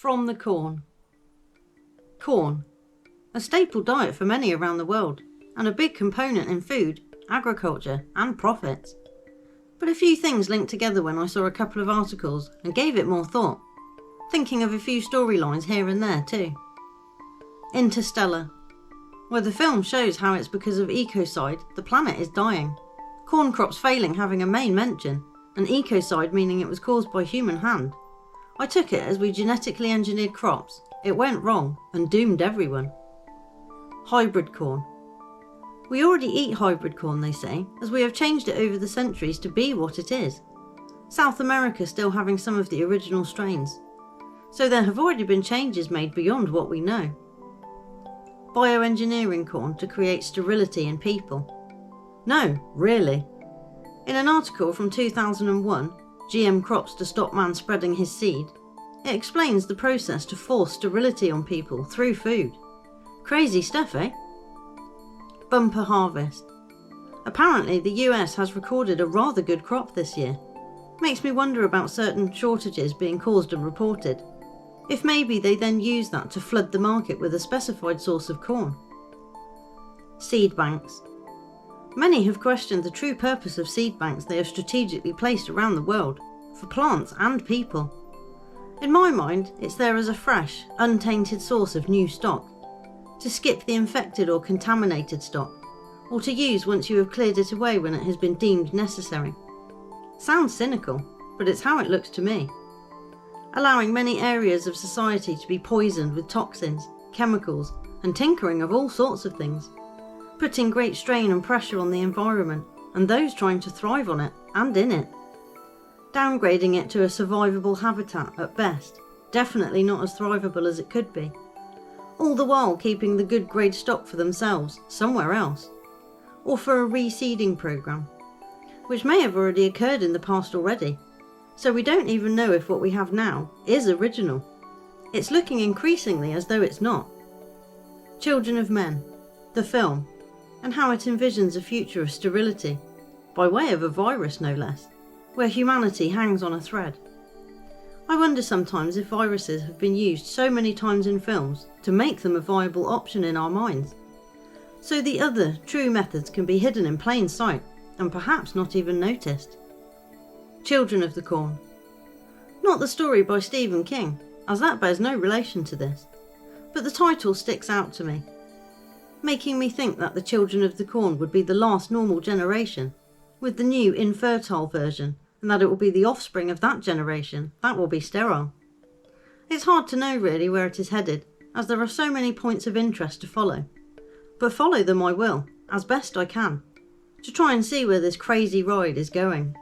From the corn. Corn, a staple diet for many around the world, and a big component in food, agriculture and profits. But a few things linked together when I saw a couple of articles and gave it more thought, thinking of a few storylines here and there too. Interstellar, where the film shows how it's because of ecocide the planet is dying, corn crops failing having a main mention, and ecocide meaning it was caused by human hand. I took it as we genetically engineered crops, it went wrong and doomed everyone. Hybrid corn. We already eat hybrid corn, they say, as we have changed it over the centuries to be what it is. South America still having some of the original strains. So there have already been changes made beyond what we know. Bioengineering corn to create sterility in people. No, really. In an article from 2001, GM crops to stop man spreading his seed, it explains the process to force sterility on people through food. Crazy stuff, eh? Bumper harvest. Apparently the US has recorded a rather good crop this year. Makes me wonder about certain shortages being caused and reported. If maybe they then use that to flood the market with a specified source of corn. Seed banks. Many have questioned the true purpose of seed banks they have strategically placed around the world, for plants and people. In my mind, it's there as a fresh, untainted source of new stock, to skip the infected or contaminated stock, or to use once you have cleared it away when it has been deemed necessary. Sounds cynical, but it's how it looks to me. Allowing many areas of society to be poisoned with toxins, chemicals, and tinkering of all sorts of things, putting great strain and pressure on the environment and those trying to thrive on it and in it. Downgrading it to a survivable habitat at best, definitely not as thrivable as it could be. All the while keeping the good grade stock for themselves somewhere else, or for a reseeding programme, which may have already occurred in the past already, so we don't even know if what we have now is original. It's looking increasingly as though it's not. Children of Men, the film, and how it envisions a future of sterility, by way of a virus no less, where humanity hangs on a thread. I wonder sometimes if viruses have been used so many times in films to make them a viable option in our minds, so the other, true methods can be hidden in plain sight and perhaps not even noticed. Children of the Corn. Not the story by Stephen King, as that bears no relation to this, but the title sticks out to me, making me think that the Children of the Corn would be the last normal generation, with the new infertile version, and that it will be the offspring of that generation that will be sterile. It's hard to know really where it is headed, as there are so many points of interest to follow, but follow them I will, as best I can, to try and see where this crazy ride is going.